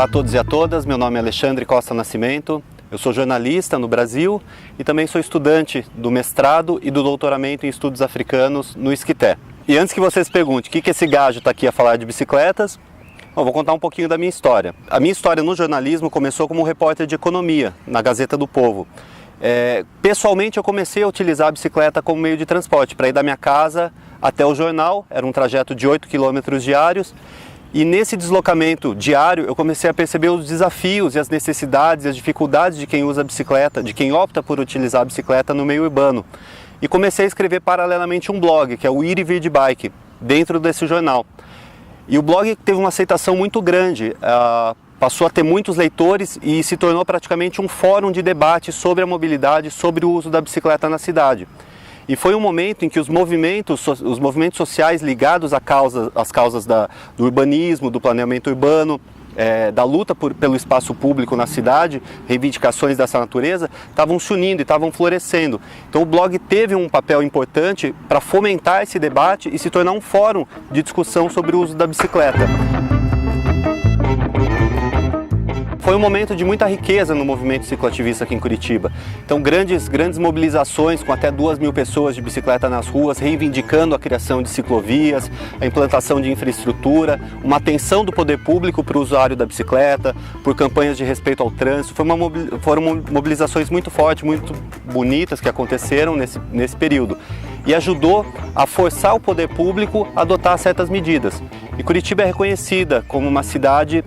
Olá a todos e a todas, meu nome é Alexandre Costa Nascimento, eu sou jornalista no Brasil e também sou estudante do mestrado e do doutoramento em estudos africanos no ISCTE. E antes que vocês perguntem o que esse gajo está aqui a falar de bicicletas, eu vou contar um pouquinho da minha história. A minha história no jornalismo começou como repórter de economia na Gazeta do Povo. Pessoalmente eu comecei a utilizar a bicicleta como meio de transporte para ir da minha casa até o jornal, era um trajeto de 8 quilômetros diários. E nesse deslocamento diário eu comecei a perceber os desafios e as necessidades e as dificuldades de quem usa a bicicleta, de quem opta por utilizar a bicicleta no meio urbano. E comecei a escrever paralelamente um blog, que é o Ir e Vir de Bike, dentro desse jornal. E o blog teve uma aceitação muito grande, passou a ter muitos leitores e se tornou praticamente um fórum de debate sobre a mobilidade, sobre o uso da bicicleta na cidade. E foi um momento em que os movimentos sociais ligados às causas do urbanismo, do planeamento urbano, da luta pelo espaço público na cidade, reivindicações dessa natureza, estavam se unindo e estavam florescendo. Então o blog teve um papel importante para fomentar esse debate e se tornar um fórum de discussão sobre o uso da bicicleta. Foi um momento de muita riqueza no movimento cicloativista aqui em Curitiba. Então grandes mobilizações com até 2.000 pessoas de bicicleta nas ruas, reivindicando a criação de ciclovias, a implantação de infraestrutura, uma atenção do poder público para o usuário da bicicleta, por campanhas de respeito ao trânsito. Foram mobilizações muito fortes, muito bonitas que aconteceram nesse período. E ajudou a forçar o poder público a adotar certas medidas. E Curitiba é reconhecida como uma cidade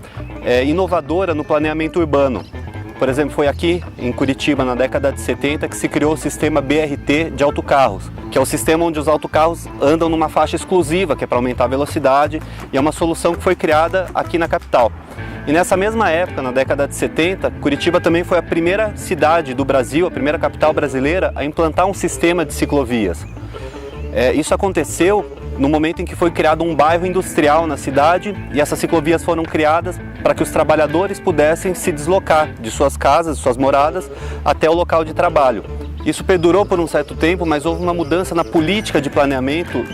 inovadora no planeamento urbano. Por exemplo, foi aqui em Curitiba, na década de 70, que se criou o sistema BRT de autocarros, que é o sistema onde os autocarros andam numa faixa exclusiva, que é para aumentar a velocidade, e é uma solução que foi criada aqui na capital. E nessa mesma época, na década de 70, Curitiba também foi a primeira cidade do Brasil, a primeira capital brasileira, a implantar um sistema de ciclovias. Isso aconteceu no momento em que foi criado um bairro industrial na cidade e essas ciclovias foram criadas para que os trabalhadores pudessem se deslocar de suas casas, de suas moradas, até o local de trabalho. Isso perdurou por um certo tempo, mas houve uma mudança na política de planeamento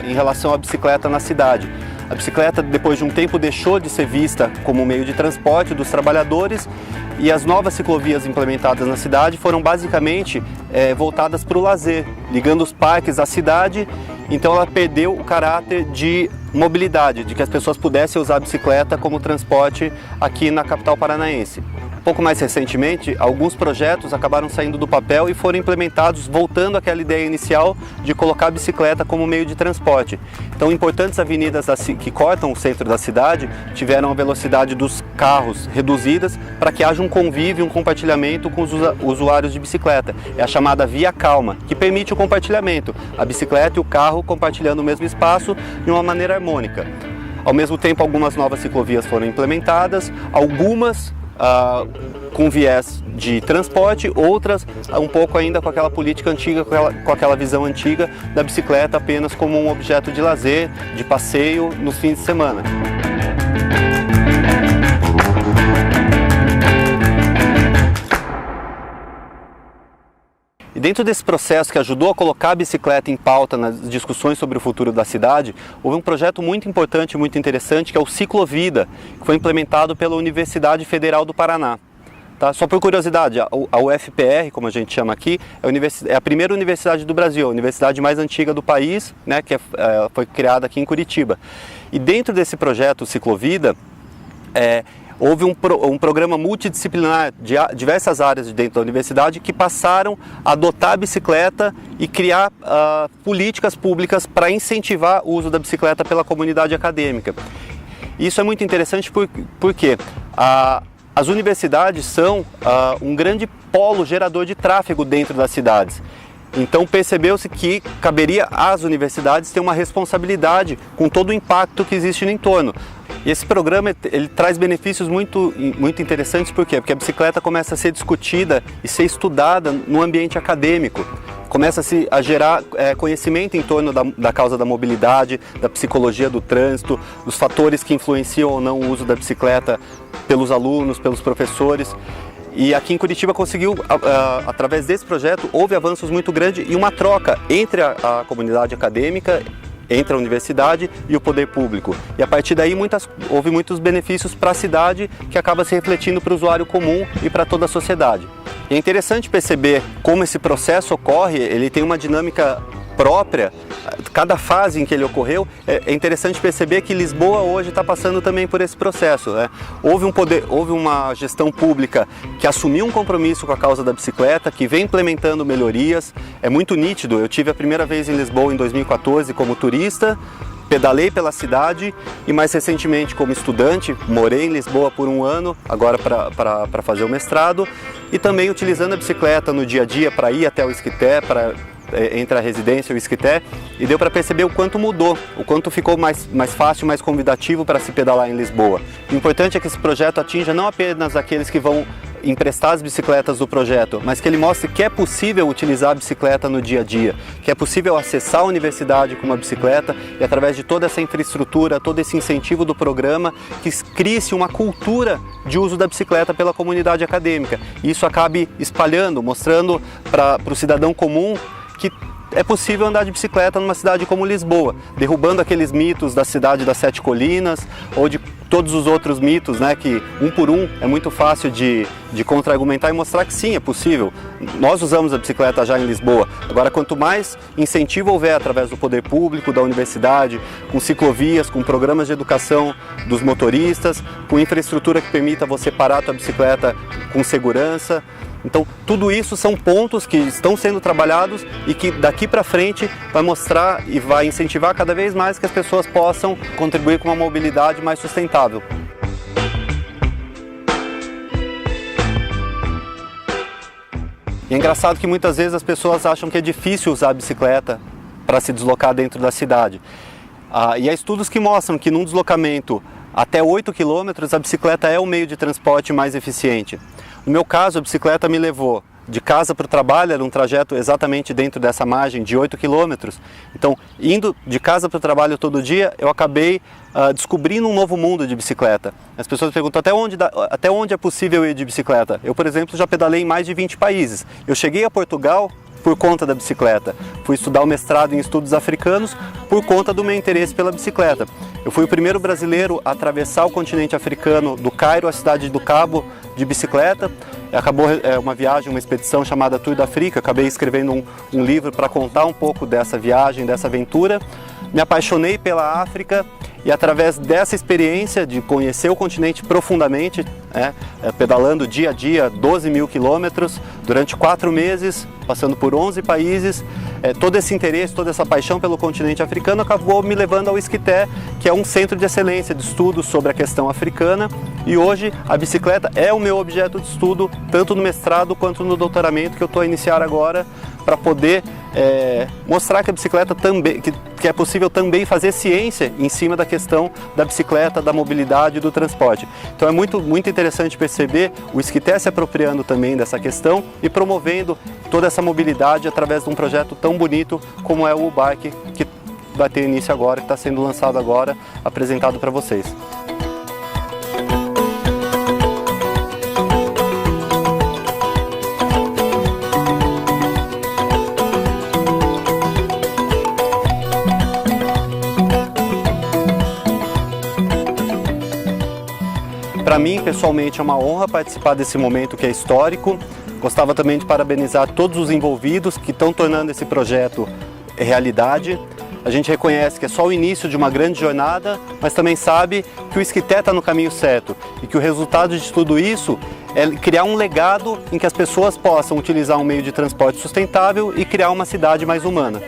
em relação à bicicleta na cidade. A bicicleta, depois de um tempo, deixou de ser vista como meio de transporte dos trabalhadores e as novas ciclovias implementadas na cidade foram basicamente voltadas para o lazer, ligando os parques à cidade. Então ela perdeu o caráter de mobilidade, de que as pessoas pudessem usar a bicicleta como transporte aqui na capital paranaense. Pouco mais recentemente, alguns projetos acabaram saindo do papel e foram implementados voltando àquela ideia inicial de colocar a bicicleta como meio de transporte. Então, importantes avenidas que cortam o centro da cidade tiveram a velocidade dos carros reduzidas para que haja um convívio, um compartilhamento com os usuários de bicicleta. É a chamada Via Calma, que permite o compartilhamento, a bicicleta e o carro compartilhando o mesmo espaço de uma maneira harmônica. Ao mesmo tempo, algumas novas ciclovias foram implementadas, algumas com viés de transporte, outras um pouco ainda com aquela política antiga, com aquela visão antiga da bicicleta apenas como um objeto de lazer, de passeio nos fins de semana. E dentro desse processo que ajudou a colocar a bicicleta em pauta nas discussões sobre o futuro da cidade, houve um projeto muito importante e muito interessante, que é o Ciclovida, que foi implementado pela Universidade Federal do Paraná. Tá? Só por curiosidade, a UFPR, como a gente chama aqui, é a primeira universidade do Brasil, a universidade mais antiga do país, né, que foi criada aqui em Curitiba. E dentro desse projeto, o Ciclovida, houve um programa multidisciplinar de diversas áreas de dentro da universidade que passaram a adotar a bicicleta e criar políticas públicas para incentivar o uso da bicicleta pela comunidade acadêmica. Isso é muito interessante porque as universidades são um grande polo gerador de tráfego dentro das cidades. Então percebeu-se que caberia às universidades ter uma responsabilidade com todo o impacto que existe no entorno. E esse programa ele traz benefícios muito interessantes, por quê? Porque a bicicleta começa a ser discutida e ser estudada no ambiente acadêmico. Começa-se a gerar conhecimento em torno da causa da mobilidade, da psicologia do trânsito, dos fatores que influenciam ou não o uso da bicicleta pelos alunos, pelos professores. E aqui em Curitiba conseguiu, através desse projeto, houve avanços muito grandes e uma troca entre a comunidade acadêmica entre a universidade e o poder público. E a partir daí houve muitos benefícios para a cidade que acaba se refletindo para o usuário comum e para toda a sociedade. E é interessante perceber como esse processo ocorre, ele tem uma dinâmica própria, cada fase em que ele ocorreu. É interessante perceber que Lisboa hoje está passando também por esse processo, né? Houve uma gestão pública que assumiu um compromisso com a causa da bicicleta, que vem implementando melhorias. É muito nítido. Eu tive a primeira vez em Lisboa em 2014 como turista, pedalei pela cidade e mais recentemente como estudante, morei em Lisboa por um ano, agora para fazer o mestrado, e também utilizando a bicicleta no dia a dia para ir até o Esquité, entre a residência e o Esquité, e deu para perceber o quanto mudou, o quanto ficou mais fácil, mais convidativo para se pedalar em Lisboa. O importante é que esse projeto atinja não apenas aqueles que vão emprestar as bicicletas do projeto, mas que ele mostre que é possível utilizar a bicicleta no dia a dia, que é possível acessar a universidade com uma bicicleta e através de toda essa infraestrutura, todo esse incentivo do programa, que crie-se uma cultura de uso da bicicleta pela comunidade acadêmica. E isso acabe espalhando, mostrando para o cidadão comum que é possível andar de bicicleta numa cidade como Lisboa, derrubando aqueles mitos da cidade das 7 colinas ou de todos os outros mitos, né, que um por um é muito fácil de contra-argumentar e mostrar que sim, é possível. Nós usamos a bicicleta já em Lisboa. Agora, quanto mais incentivo houver através do poder público, da universidade, com ciclovias, com programas de educação dos motoristas, com infraestrutura que permita você parar a sua bicicleta com segurança. Então, tudo isso são pontos que estão sendo trabalhados e que daqui para frente vai mostrar e vai incentivar cada vez mais que as pessoas possam contribuir com uma mobilidade mais sustentável. E é engraçado que muitas vezes as pessoas acham que é difícil usar a bicicleta para se deslocar dentro da cidade. E há estudos que mostram que num deslocamento até 8 km a bicicleta é o meio de transporte mais eficiente. No meu caso, a bicicleta me levou de casa para o trabalho, era um trajeto exatamente dentro dessa margem de 8 km. Então, indo de casa para o trabalho todo dia, eu acabei descobrindo um novo mundo de bicicleta. As pessoas perguntam até onde é possível ir de bicicleta. Eu, por exemplo, já pedalei em mais de 20 países. Eu cheguei a Portugal por conta da bicicleta. Fui estudar o mestrado em estudos africanos por conta do meu interesse pela bicicleta. Eu fui o primeiro brasileiro a atravessar o continente africano do Cairo à cidade do Cabo de bicicleta. Acabou uma viagem, uma expedição chamada Tour da África. Acabei escrevendo um livro para contar um pouco dessa viagem, dessa aventura. Me apaixonei pela África e através dessa experiência de conhecer o continente profundamente, pedalando dia a dia 12 mil quilômetros durante 4 meses, passando por 11 países, todo esse interesse, toda essa paixão pelo continente africano acabou me levando ao Esquité, que é um centro de excelência de estudos sobre a questão africana, e hoje a bicicleta é o meu objeto de estudo, tanto no mestrado quanto no doutoramento que eu estou a iniciar agora, para poder mostrar que a bicicleta também, que é possível também fazer ciência em cima da questão da bicicleta, da mobilidade e do transporte. Então é muito interessante perceber o Esquité se apropriando também dessa questão e promovendo toda essa mobilidade através de um projeto tão bonito como é o Bike, que vai ter início agora, que está sendo lançado agora, apresentado para vocês. Para mim, pessoalmente, é uma honra participar desse momento que é histórico. Gostava também de parabenizar todos os envolvidos que estão tornando esse projeto realidade. A gente reconhece que é só o início de uma grande jornada, mas também sabe que o Esquité está no caminho certo e que o resultado de tudo isso é criar um legado em que as pessoas possam utilizar um meio de transporte sustentável e criar uma cidade mais humana.